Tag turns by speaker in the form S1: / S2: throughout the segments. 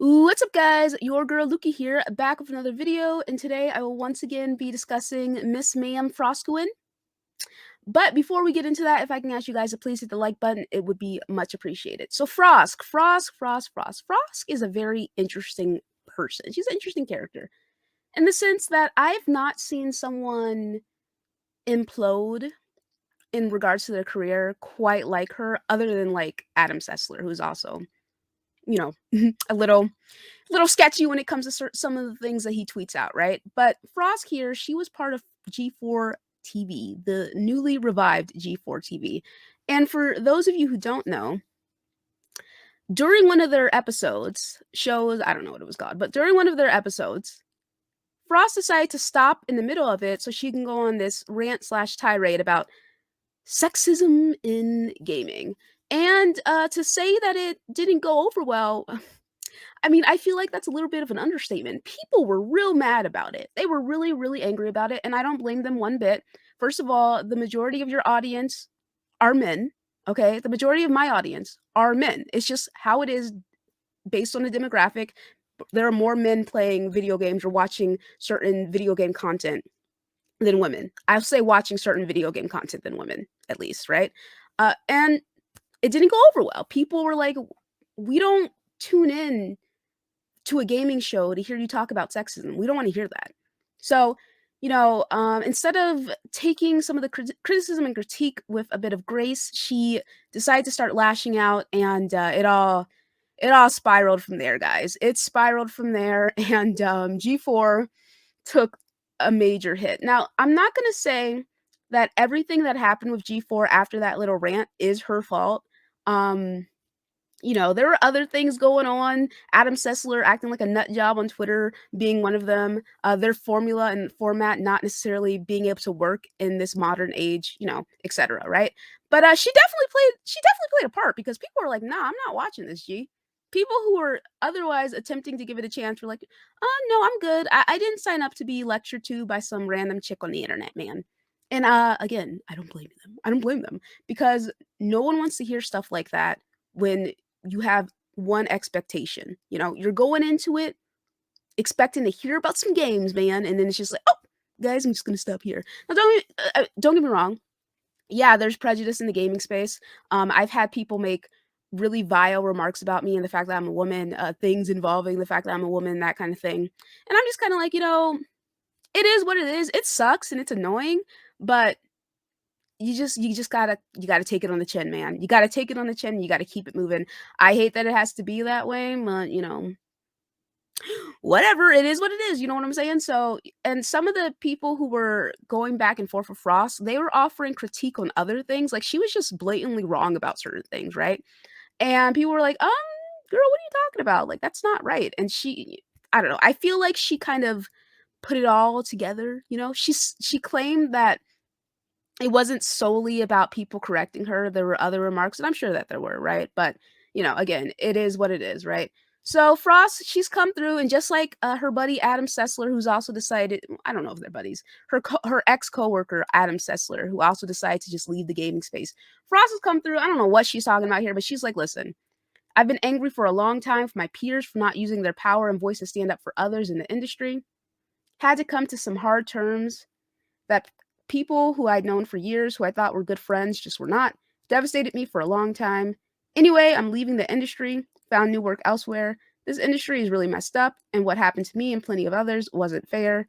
S1: What's up, guys? Your girl Luca here, back with another video, and today I will once again be discussing Miss Ma'am froskurinn. But before we get into that, if I can ask you guys to please hit the like button, it would be much appreciated. So Frosk is a very interesting person. She's an interesting character in the sense that I've not seen someone implode in regards to their career quite like her, other than like Adam Sessler, who's also, you know, a little sketchy when it comes to some of the things that he tweets out, right? But Frosk here, she was part of G4 TV, the newly revived G4 TV. And for those of you who don't know, during one of their episodes, shows, I don't know what it was called, but during one of their episodes, Frost decided to stop in the middle of it so she can go on this rant slash tirade about sexism in gaming. And to say that it didn't go over well, I mean, I feel like that's a little bit of an understatement. People were real mad about it. They were really, really angry about it, and I don't blame them one bit. First of all, the majority of your audience are men, okay? The majority of my audience are men. It's just how it is based on the demographic. There are more men playing video games or watching certain video game content than women. I'll say watching certain video game content than women, at least, right? And it didn't go over well. People were like, we don't tune in to a gaming show to hear you talk about sexism. We don't want to hear that. So, instead of taking some of the criticism and critique with a bit of grace, she decided to start lashing out, and it all spiraled from there, guys. It spiraled from there, and G4 took a major hit. Now, I'm not gonna say that everything that happened with G4 after that little rant is her fault. Um, there were other things going on. Adam Sessler acting like a nut job on Twitter being one of them. Their formula and format not necessarily being able to work in this modern age, etc. Right? But she definitely played a part because people were like, "Nah, I'm not watching this." G. People who were otherwise attempting to give it a chance were like, "Oh no, I'm good. I didn't sign up to be lectured to by some random chick on the internet, man." And again, I don't blame them. I don't blame them because no one wants to hear stuff like that when you have one expectation. You're going into it expecting to hear about some games, man, and then it's just like, oh, guys, I'm just gonna stop here. Now, don't get me wrong. Yeah, there's prejudice in the gaming space. I've had people make really vile remarks about me and the fact that I'm a woman, things involving the fact that I'm a woman, that kind of thing. And I'm just kind of like, it is what it is. It sucks and it's annoying, but you gotta take it on the chin, man. You gotta take it on the chin, you gotta keep it moving. I hate that it has to be that way, but, whatever, it is what it is, you know what I'm saying? So and some of the people who were going back and forth with Frost, they were offering critique on other things, like, she was just blatantly wrong about certain things, right? And people were like, girl, what are you talking about? Like, that's not right." And I don't know, I feel like she kind of put it all together, she claimed that it wasn't solely about people correcting her. There were other remarks, and I'm sure that there were, right? But, again, it is what it is, right? So Frost, she's come through, and just like her buddy Adam Sessler, who's also decided, I don't know if they're buddies, her ex coworker Adam Sessler, who also decided to just leave the gaming space. Frost has come through. I don't know what she's talking about here, but she's like, listen, I've been angry for a long time for my peers for not using their power and voice to stand up for others in the industry. Had to come to some hard terms that people who I'd known for years, who I thought were good friends, just were not. Devastated me for a long time. Anyway, I'm leaving the industry, found new work elsewhere. This industry is really messed up, and what happened to me and plenty of others wasn't fair.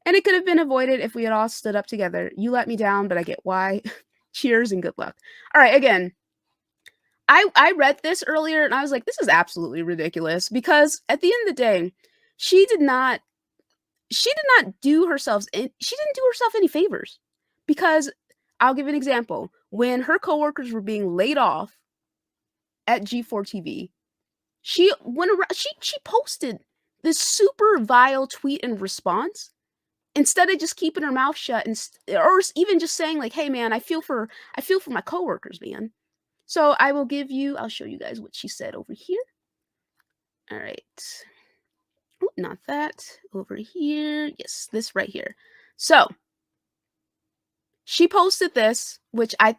S1: And it could have been avoided if we had all stood up together. You let me down, but I get why. Cheers and good luck. All right, again, I read this earlier and I was like, this is absolutely ridiculous because at the end of the day, she did not she did not do herself she didn't do herself any favors because I'll give an example. When her coworkers were being laid off at G4 TV, she went around, she posted this super vile tweet in response instead of just keeping her mouth shut even just saying like, "Hey man, I feel for my coworkers, man." So I'll show you guys what she said over here. All right. Ooh, not that. Over here. Yes, this right here. So, she posted this, which I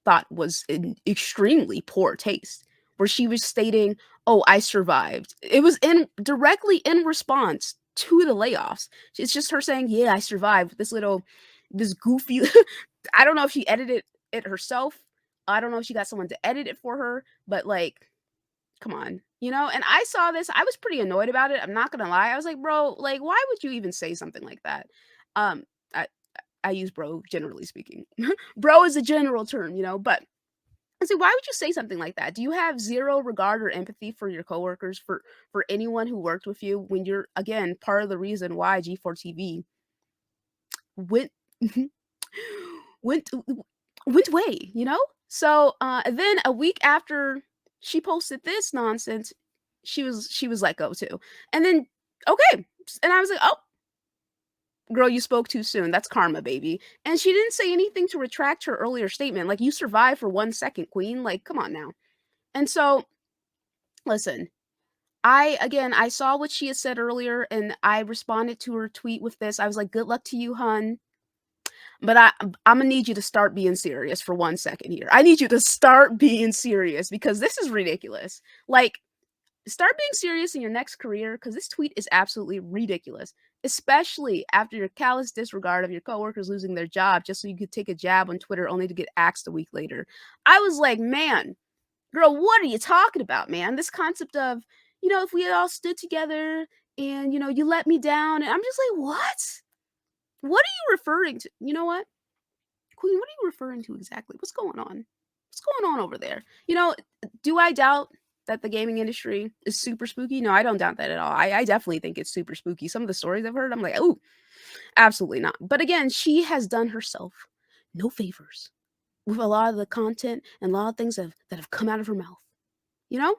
S1: thought was in extremely poor taste, where she was stating, "Oh, I survived." It was in directly in response to the layoffs. It's just her saying, "Yeah, I survived." This goofy I don't know if she edited it herself. I don't know if she got someone to edit it for her, but, like, come on, you know? And I saw this, I was pretty annoyed about it, I'm not gonna lie. I was like, "Bro, like, why would you even say something like that?" Um, I I use bro generally speaking. Bro is a general term, you know, but I say, why would you say something like that? Do you have 0 regard or empathy for your coworkers, for anyone who worked with you when you're, again, part of the reason why G4 TV went went went away, you know? So, then a week after she posted this nonsense, she was let go too. And then, okay, and I was like, "Oh, girl, you spoke too soon. That's karma, baby." And she didn't say anything to retract her earlier statement. Like, you survived for 1 second, queen. Like, come on now. And so, listen, I saw what she had said earlier and I responded to her tweet with this. I was like, "Good luck to you, hun. But Imma need you to start being serious for 1 second here. I need you to start being serious because this is ridiculous. Like, start being serious in your next career because this tweet is absolutely ridiculous, especially after your callous disregard of your coworkers losing their job just so you could take a jab on Twitter only to get axed a week later." I was like, "Man, girl, what are you talking about, man? This concept of, if we had all stood together and, you let me down." And I'm just like, "What? What are you referring to?" You know what? Queen, what are you referring to exactly? What's going on? What's going on over there? Do I doubt that the gaming industry is super spooky? No, I don't doubt that at all. I definitely think it's super spooky. Some of the stories I've heard, I'm like, oh, absolutely not. But again, she has done herself no favors with a lot of the content and a lot of things that have come out of her mouth, you know?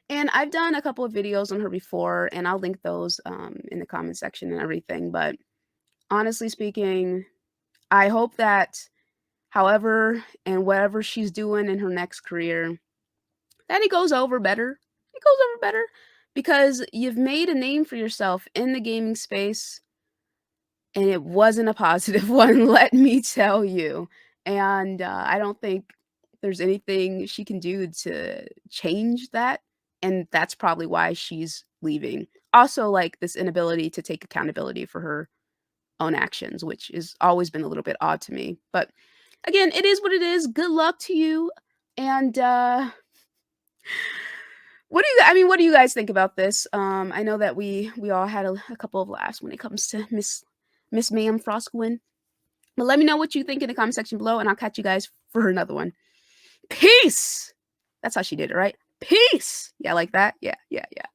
S1: And I've done a couple of videos on her before, and I'll link those in the comment section and everything. But honestly speaking, I hope that however and whatever she's doing in her next career, that it goes over better. It goes over better because you've made a name for yourself in the gaming space and it wasn't a positive one, let me tell you. And I don't think there's anything she can do to change that. And that's probably why she's leaving. Also, like this inability to take accountability for her own actions, which has always been a little bit odd to me. But again, it is what it is. Good luck to you. And what do you guys think about this? I know that we all had a couple of laughs when it comes to Miss Ma'am Froskurinn. But let me know what you think in the comment section below, and I'll catch you guys for another one. Peace. That's how she did it, right? Peace. Yeah, like that. Yeah, yeah, yeah.